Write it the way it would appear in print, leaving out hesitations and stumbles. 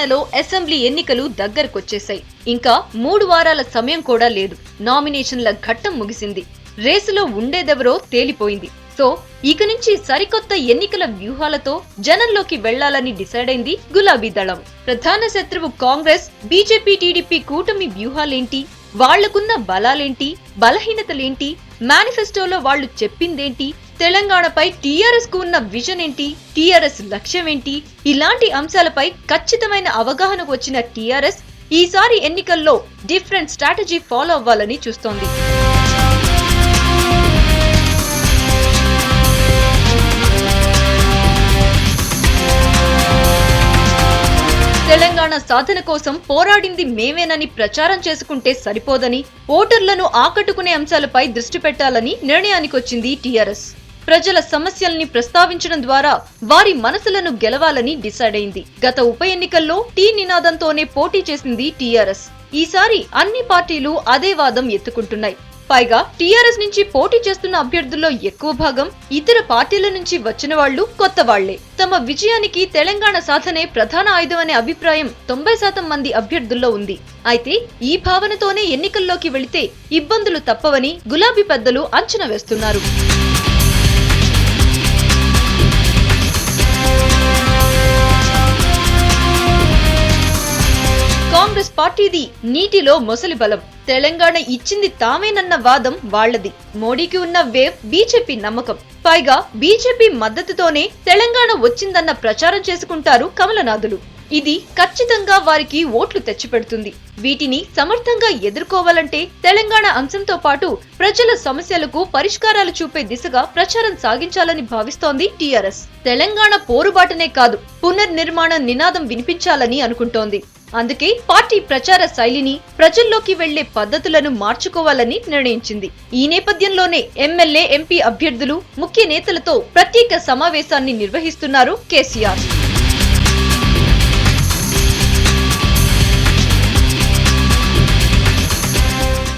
తెలంగాణలో అసెంబ్లీ ఎన్నికలు దగ్గరకొచ్చేశాయి. ఇంకా 3 వారాల సమయం కూడా లేదు. నామినేషన్ల ఘట్టం ముగిసింది. రేసులో ఉండేదెవరో తేలిపోయింది. సో ఇక నుంచి సరికొత్త ఎన్నికల వ్యూహాలతో జనంలోకి వెళ్లాలని డిసైడ్ అయింది గులాబీ దళం. ప్రధాన శత్రువు కాంగ్రెస్, బీజేపీ, టీడీపీ కూటమి వ్యూహాలేంటి, వాళ్లకున్న బలాలేంటి, బలహీనతలేంటి, మేనిఫెస్టోలో వాళ్లు చెప్పిందేంటి, తెలంగాణపై టీఆర్ఎస్ కు ఉన్న విజన్ ఏంటి, టీఆర్ఎస్ లక్ష్యమేంటి, ఇలాంటి అంశాలపై ఖచ్చితమైన అవగాహనకు వచ్చిన టీఆర్ఎస్ ఈసారి ఎన్నికల్లో డిఫరెంట్ స్ట్రాటజీ ఫాలో అవ్వాలని చూస్తోంది. తెలంగాణ సాధన కోసం పోరాడింది మేమేనని ప్రచారం చేసుకుంటే సరిపోదని, ఓటర్లను ఆకట్టుకునే అంశాలపై దృష్టి పెట్టాలని నిర్ణయానికొచ్చింది టీఆర్ఎస్. ప్రజల సమస్యల్ని ప్రస్తావించడం ద్వారా వారి మనసులను గెలవాలని డిసైడ్ అయింది. గత ఉప ఎన్నికల్లో టీ నినాదంతోనే పోటీ చేసింది టీఆర్ఎస్. ఈసారి అన్ని పార్టీలు అదే వాదం ఎత్తుకుంటున్నాయి. పైగా టీఆర్ఎస్ నుంచి పోటీ చేస్తున్న అభ్యర్థుల్లో ఎక్కువ భాగం ఇతర పార్టీల నుంచి వచ్చిన వాళ్లు, కొత్త వాళ్లే. తమ విజయానికి తెలంగాణ సాధనే ప్రధాన ఆయుధం అనే అభిప్రాయం 90% మంది అభ్యర్థుల్లో ఉంది. అయితే ఈ భావనతోనే ఎన్నికల్లోకి వెళితే ఇబ్బందులు తప్పవని గులాబీ పెద్దలు అంచనా వేస్తున్నారు. కాంగ్రెస్ పార్టీది నీటిలో మొసలి బలం. తెలంగాణ ఇచ్చింది తామేనన్న వాదం వాళ్లది. మోడీకి ఉన్న వేవ్ బీజేపీ నమ్మకం. పైగా బీజేపీ మద్దతుతోనే తెలంగాణ వచ్చిందన్న ప్రచారం చేసుకుంటారు కమలనాథులు. ఇది ఖచ్చితంగా వారికి ఓట్లు తెచ్చిపెడుతుంది. వీటిని సమర్థంగా ఎదుర్కోవాలంటే తెలంగాణ అంశంతో పాటు ప్రజల సమస్యలకు పరిష్కారాలు చూపే దిశగా ప్రచారం సాగించాలని భావిస్తోంది టీఆర్ఎస్. తెలంగాణ పోరుబాటనే కాదు, పునర్నిర్మాణ నినాదం వినిపించాలని అనుకుంటోంది. అందుకే పార్టీ ప్రచార శైలిని, ప్రజల్లోకి వెళ్లే పద్ధతులను మార్చుకోవాలని నిర్ణయించింది. ఈ నేపథ్యంలోనే ఎమ్మెల్యే, ఎంపీ అభ్యర్థులు, ముఖ్య నేతలతో ప్రత్యేక సమావేశాన్ని నిర్వహిస్తున్నారు కేసీఆర్.